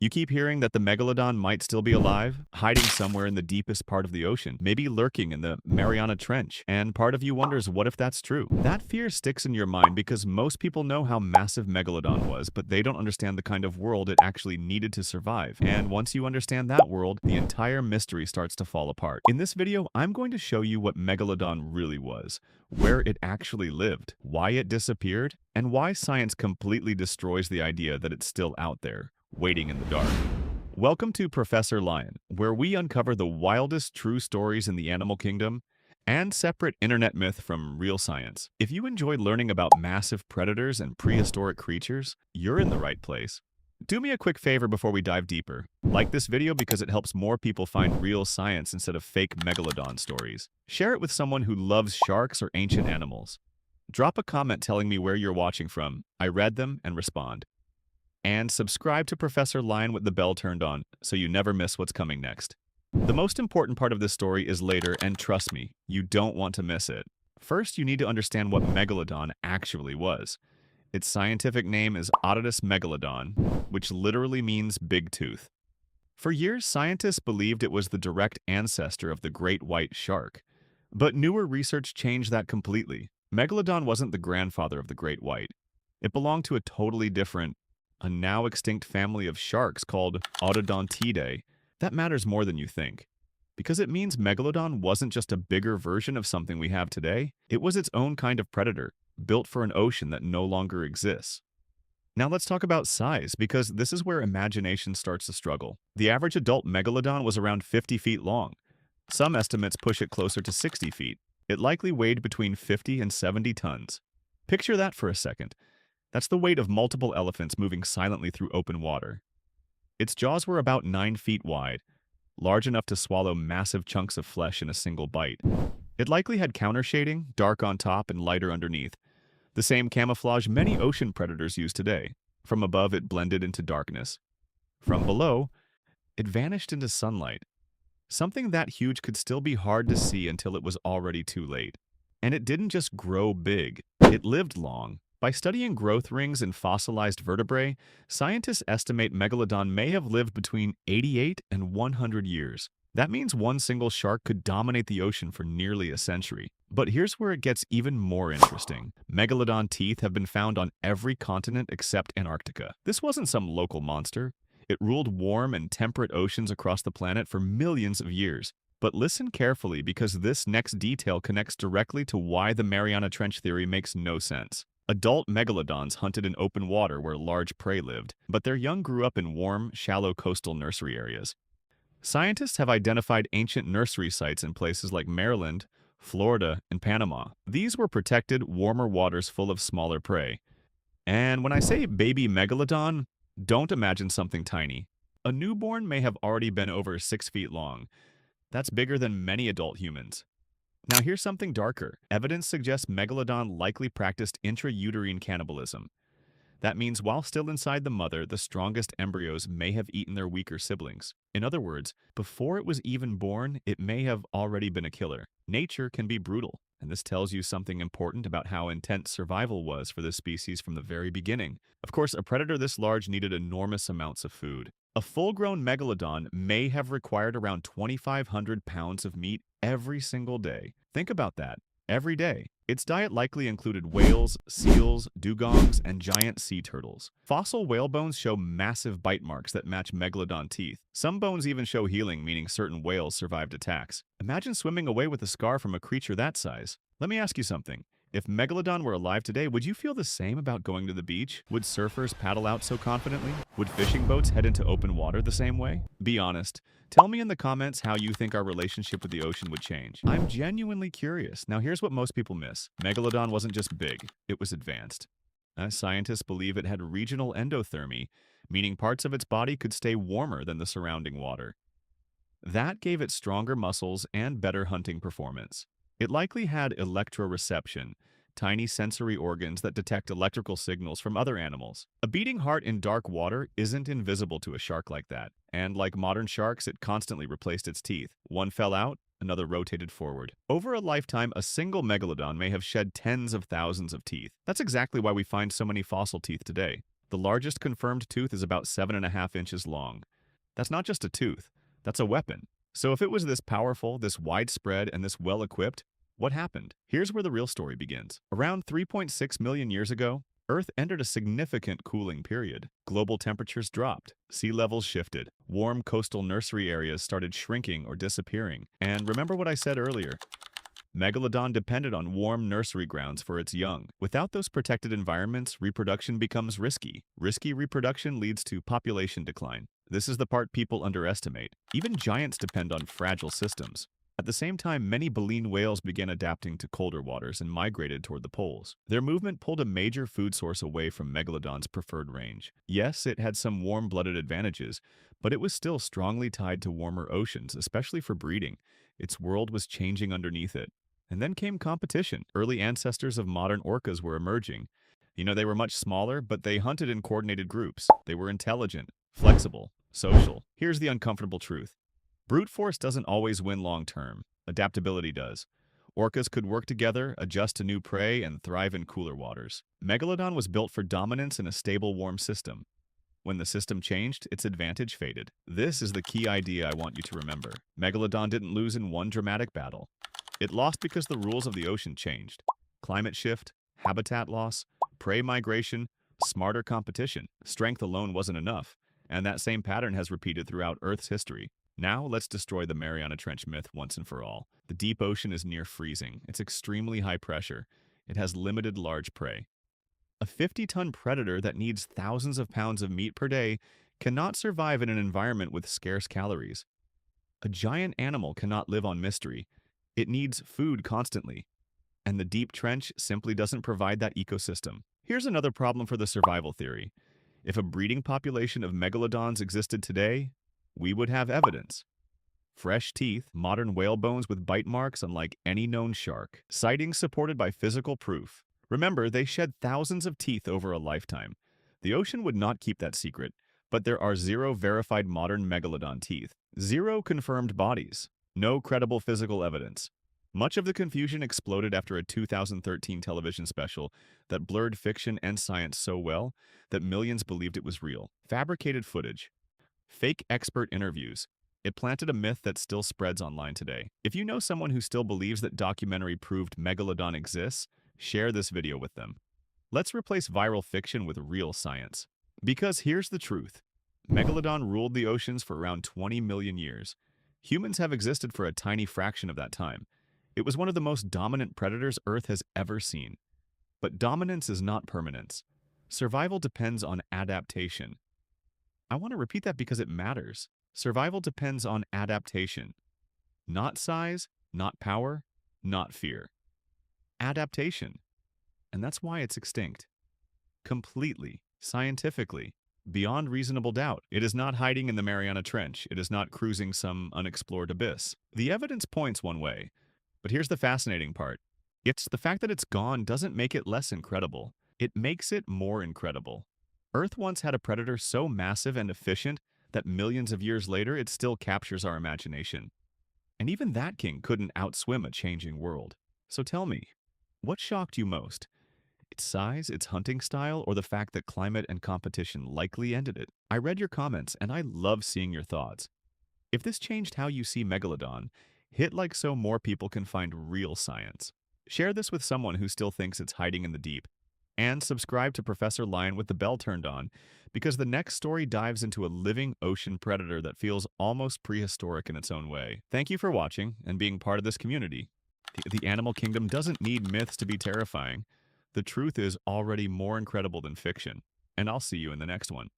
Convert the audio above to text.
You keep hearing that the Megalodon might still be alive, hiding somewhere in the deepest part of the ocean, maybe lurking in the Mariana Trench, and part of you wonders what if that's true. That fear sticks in your mind because most people know how massive Megalodon was, but they don't understand the kind of world it actually needed to survive. And once you understand that world, the entire mystery starts to fall apart. In this video, I'm going to show you what Megalodon really was, where it actually lived, why it disappeared, and why science completely destroys the idea that it's still out there, waiting in the dark. Welcome to Professor Lion, where we uncover the wildest true stories in the animal kingdom and separate internet myth from real science. If you enjoy learning about massive predators and prehistoric creatures, you're in the right place. Do me a quick favor before we dive deeper. Like this video because it helps more people find real science instead of fake Megalodon stories. Share it with someone who loves sharks or ancient animals. Drop a comment telling me where you're watching from. I read them and respond. And subscribe to Professor Lion with the bell turned on so you never miss what's coming next. The most important part of this story is later, and trust me, you don't want to miss it. First, you need to understand what Megalodon actually was. Its scientific name is Otodus megalodon, which literally means big tooth. For years, scientists believed it was the direct ancestor of the great white shark. But newer research changed that completely. Megalodon wasn't the grandfather of the great white. It belonged to a totally different, a now extinct family of sharks called Odontidae. That matters more than you think, because it means Megalodon wasn't just a bigger version of something we have today. It was its own kind of predator, built for an ocean that no longer exists. Now let's talk about size, because this is where imagination starts to struggle. The average adult Megalodon was around 50 feet long. Some estimates push it closer to 60 feet. It likely weighed between 50 and 70 tons. Picture that for a second. That's the weight of multiple elephants moving silently through open water. Its jaws were about 9 feet wide, large enough to swallow massive chunks of flesh in a single bite. It likely had counter shading, dark on top and lighter underneath, the same camouflage many ocean predators use today. From above, it blended into darkness. From below, it vanished into sunlight. Something that huge could still be hard to see until it was already too late. And it didn't just grow big, it lived long. By studying growth rings in fossilized vertebrae, scientists estimate Megalodon may have lived between 88 and 100 years. That means one single shark could dominate the ocean for nearly a century. But here's where it gets even more interesting. Megalodon teeth have been found on every continent except Antarctica. This wasn't some local monster. It ruled warm and temperate oceans across the planet for millions of years. But listen carefully, because this next detail connects directly to why the Mariana Trench theory makes no sense. Adult megalodons hunted in open water where large prey lived, but their young grew up in warm, shallow coastal nursery areas. Scientists have identified ancient nursery sites in places like Maryland, Florida, and Panama. These were protected, warmer waters full of smaller prey. And when I say baby megalodon, don't imagine something tiny. A newborn may have already been over 6 feet long. That's bigger than many adult humans. Now here's something darker. Evidence suggests Megalodon likely practiced intrauterine cannibalism. That means while still inside the mother, the strongest embryos may have eaten their weaker siblings. In other words, before it was even born, it may have already been a killer. Nature can be brutal, and this tells you something important about how intense survival was for this species from the very beginning. Of course, a predator this large needed enormous amounts of food. A full-grown Megalodon may have required around 2,500 pounds of meat every single day. Think about that. Every day. Its diet likely included whales, seals, dugongs, and giant sea turtles. Fossil whale bones show massive bite marks that match Megalodon teeth. Some bones even show healing, meaning certain whales survived attacks. Imagine swimming away with a scar from a creature that size. Let me ask you something. If Megalodon were alive today, would you feel the same about going to the beach? Would surfers paddle out so confidently? Would fishing boats head into open water the same way? Be honest. Tell me in the comments how you think our relationship with the ocean would change. I'm genuinely curious. Now here's what most people miss. Megalodon wasn't just big, it was advanced. Scientists believe it had regional endothermy, meaning parts of its body could stay warmer than the surrounding water. That gave it stronger muscles and better hunting performance. It likely had electroreception, tiny sensory organs that detect electrical signals from other animals. A beating heart in dark water isn't invisible to a shark like that. And like modern sharks, it constantly replaced its teeth. One fell out, another rotated forward. Over a lifetime, a single megalodon may have shed tens of thousands of teeth. That's exactly why we find so many fossil teeth today. The largest confirmed tooth is about 7.5 inches long. That's not just a tooth, that's a weapon. So if it was this powerful, this widespread, and this well-equipped, what happened? Here's where the real story begins. Around 3.6 million years ago, Earth entered a significant cooling period. Global temperatures dropped, sea levels shifted, warm coastal nursery areas started shrinking or disappearing. And remember what I said earlier, Megalodon depended on warm nursery grounds for its young. Without those protected environments, reproduction becomes risky. Risky reproduction leads to population decline. This is the part people underestimate. Even giants depend on fragile systems. At the same time, many baleen whales began adapting to colder waters and migrated toward the poles. Their movement pulled a major food source away from Megalodon's preferred range. Yes, it had some warm-blooded advantages, but it was still strongly tied to warmer oceans, especially for breeding. Its world was changing underneath it. And then came competition. Early ancestors of modern orcas were emerging. They were much smaller, but they hunted in coordinated groups. They were intelligent, flexible, social. Here's the uncomfortable truth. Brute force doesn't always win long-term. Adaptability does. Orcas could work together, adjust to new prey, and thrive in cooler waters. Megalodon was built for dominance in a stable, warm system. When the system changed, its advantage faded. This is the key idea I want you to remember. Megalodon didn't lose in one dramatic battle. It lost because the rules of the ocean changed. Climate shift, habitat loss, prey migration, smarter competition. Strength alone wasn't enough, and that same pattern has repeated throughout Earth's history. Now, let's destroy the Mariana Trench myth once and for all. The deep ocean is near freezing. It's extremely high pressure. It has limited large prey. A 50-ton predator that needs thousands of pounds of meat per day cannot survive in an environment with scarce calories. A giant animal cannot live on mystery. It needs food constantly, and the deep trench simply doesn't provide that ecosystem. Here's another problem for the survival theory. If a breeding population of megalodons existed today, we would have evidence. Fresh teeth, modern whale bones with bite marks unlike any known shark. Sightings supported by physical proof. Remember, they shed thousands of teeth over a lifetime. The ocean would not keep that secret, but there are 0 verified modern megalodon teeth. 0 confirmed bodies. No credible physical evidence. Much of the confusion exploded after a 2013 television special that blurred fiction and science so well that millions believed it was real. Fabricated footage. Fake expert interviews. It planted a myth that still spreads online today. If you know someone who still believes that documentary proved Megalodon exists, share this video with them. Let's replace viral fiction with real science. Because here's the truth. Megalodon ruled the oceans for around 20 million years. Humans have existed for a tiny fraction of that time. It was one of the most dominant predators Earth has ever seen. But dominance is not permanence. Survival depends on adaptation. I want to repeat that because it matters. Survival depends on adaptation. Not size, not power, not fear. Adaptation. And that's why it's extinct. Completely, scientifically, beyond reasonable doubt. It is not hiding in the Mariana Trench. It is not cruising some unexplored abyss. The evidence points one way. But here's the fascinating part. It's the fact that it's gone doesn't make it less incredible. It makes it more incredible. Earth once had a predator so massive and efficient that millions of years later it still captures our imagination. And even that king couldn't outswim a changing world. So tell me, what shocked you most? Its size, its hunting style, or the fact that climate and competition likely ended it? I read your comments, and I love seeing your thoughts. If this changed how you see Megalodon, hit like so more people can find real science. Share this with someone who still thinks it's hiding in the deep. And subscribe to Professor Lion with the bell turned on, because the next story dives into a living ocean predator that feels almost prehistoric in its own way. Thank you for watching and being part of this community. The animal kingdom doesn't need myths to be terrifying. The truth is already more incredible than fiction. And I'll see you in the next one.